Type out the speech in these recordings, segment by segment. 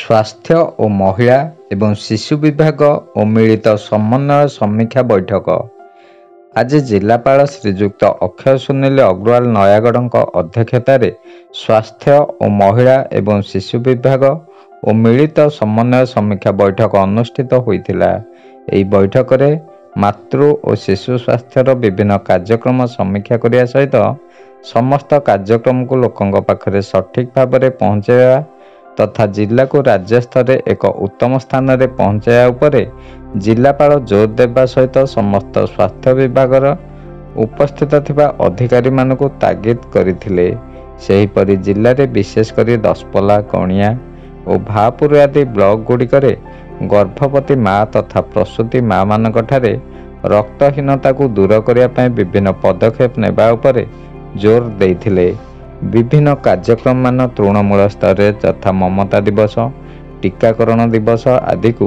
ସ୍ୱାସ୍ଥ୍ୟ ଓ ମହିଳା ଏବଂ ଶିଶୁ ବିଭାଗ ଓ ମିଳିତ ସମନ୍ୱୟ ସମୀକ୍ଷା ବୈଠକ। ଆଜି ଜିଲ୍ଲାପାଳ ଶ୍ରୀଯୁକ୍ତ ଅକ୍ଷୟ ସୁନୀଲ ଅଗ୍ରୱାଲ ନୟାଗଡ଼ଙ୍କ ଅଧ୍ୟକ୍ଷତାରେ ସ୍ୱାସ୍ଥ୍ୟ ଓ ମହିଳା ଏବଂ ଶିଶୁ ବିଭାଗ ଓ ମିଳିତ ସମନ୍ୱୟ ସମୀକ୍ଷା ବୈଠକ ଅନୁଷ୍ଠିତ ହୋଇଥିଲା। ଏହି ବୈଠକରେ ମାତୃ ଓ ଶିଶୁ ସ୍ୱାସ୍ଥ୍ୟର ବିଭିନ୍ନ କାର୍ଯ୍ୟକ୍ରମ ସମୀକ୍ଷା କରିବା ସହିତ ସମସ୍ତ କାର୍ଯ୍ୟକ୍ରମକୁ ଲୋକଙ୍କ ପାଖରେ ସଠିକ୍ ଭାବରେ ପହଞ୍ଚାଇବା ତଥା ଜିଲ୍ଲାକୁ ରାଜ୍ୟ ସ୍ତରରେ ଏକ ଉତ୍ତମ ସ୍ଥାନରେ ପହଞ୍ଚାଇବା ଉପରେ ଜିଲ୍ଲାପାଳ ଜୋର ଦେବା ସହିତ ସମସ୍ତ ସ୍ୱାସ୍ଥ୍ୟ ବିଭାଗର ଉପସ୍ଥିତ ଥିବା ଅଧିକାରୀମାନଙ୍କୁ ତାଗିଦ କରିଥିଲେ। ସେହିପରି ଜିଲ୍ଲାରେ ବିଶେଷ କରି ଦଶପଲ୍ଲା, କଣିଆ ଓ ଭାପୁର ଆଦି ବ୍ଲକ ଗୁଡ଼ିକରେ ଗର୍ଭବତୀ ମା ତଥା ପ୍ରସୂତି ମାମାନଙ୍କଠାରେ ରକ୍ତହୀନତାକୁ ଦୂର କରିବା ପାଇଁ ବିଭିନ୍ନ ପଦକ୍ଷେପ ନେବା ଉପରେ ଜୋର ଦେଇଥିଲେ। ବିଭିନ୍ନ କାର୍ଯ୍ୟକ୍ରମମାନ ତୃଣମୂଳ ସ୍ତରରେ ଯଥା ମମତା ଦିବସ, ଟିକାକରଣ ଦିବସ ଆଦିକୁ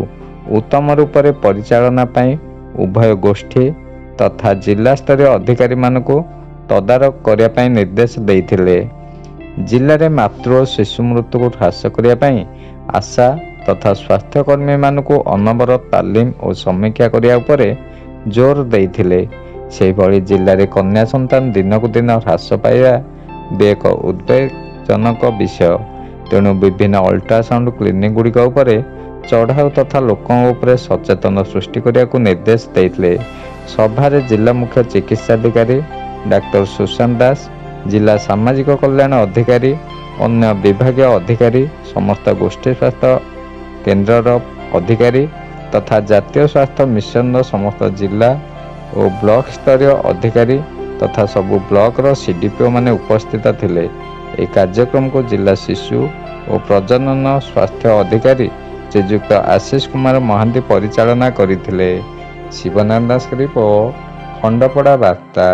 ଉତ୍ତମ ରୂପରେ ପରିଚାଳନା ପାଇଁ ଉଭୟ ଗୋଷ୍ଠୀ ତଥା ଜିଲ୍ଲାସ୍ତରୀୟ ଅଧିକାରୀମାନଙ୍କୁ ତଦାରଖ କରିବା ପାଇଁ ନିର୍ଦ୍ଦେଶ ଦେଇଥିଲେ। ଜିଲ୍ଲାରେ ମାତୃ ଓ ଶିଶୁ ମୃତ୍ୟୁକୁ ହ୍ରାସ କରିବା ପାଇଁ ଆଶା ତଥା ସ୍ୱାସ୍ଥ୍ୟକର୍ମୀମାନଙ୍କୁ ଅନବରତ ତାଲିମ ଓ ସମୀକ୍ଷା କରିବା ଉପରେ ଜୋର ଦେଇଥିଲେ। ସେହିଭଳି ଜିଲ୍ଲାରେ କନ୍ୟା ସନ୍ତାନ ଦିନକୁ ଦିନ ହ୍ରାସ ପାଇବା ବି ଏକ ଉଦ୍ବେଗଜନକ ବିଷୟ। ତେଣୁ ବିଭିନ୍ନ ଅଲ୍ଟ୍ରାସାଉଣ୍ଡ କ୍ଲିନିକ୍ ଗୁଡ଼ିକ ଉପରେ ଚଢ଼ାଉ ତଥା ଲୋକଙ୍କ ଉପରେ ସଚେତନ ସୃଷ୍ଟି କରିବାକୁ ନିର୍ଦ୍ଦେଶ ଦେଇଥିଲେ। ସଭାରେ ଜିଲ୍ଲା ମୁଖ୍ୟ ଚିକିତ୍ସାଧିକାରୀ ଡାକ୍ତର ସୁଶାନ୍ତ ଦାସ, ଜିଲ୍ଲା ସାମାଜିକ କଲ୍ୟାଣ ଅଧିକାରୀ, ଅନ୍ୟ ବିଭାଗୀୟ ଅଧିକାରୀ, ସମସ୍ତ ଗୋଷ୍ଠୀ ସ୍ୱାସ୍ଥ୍ୟ କେନ୍ଦ୍ରର ଅଧିକାରୀ ତଥା ଜାତୀୟ ସ୍ୱାସ୍ଥ୍ୟ ମିଶନର ସମସ୍ତ ଜିଲ୍ଲା ଓ ବ୍ଲକ ସ୍ତରୀୟ ଅଧିକାରୀ ତଥା ସବୁ ବ୍ଲକର CDPO ମାନେ ଉପସ୍ଥିତ ଥିଲେ। ଏହି କାର୍ଯ୍ୟକ୍ରମକୁ ଜିଲ୍ଲା ଶିଶୁ ଓ ପ୍ରଜନନ ସ୍ୱାସ୍ଥ୍ୟ ଅଧିକାରୀ ଶ୍ରୀଯୁକ୍ତ ଆଶିଷ କୁମାର ମହାନ୍ତି ପରିଚାଳନା କରିଥିଲେ। ଶିବନାରାୟଣ ଦାସଙ୍କ ରିପୋର୍ଟ, ଖଣ୍ଡପଡ଼ା ବାର୍ତ୍ତା।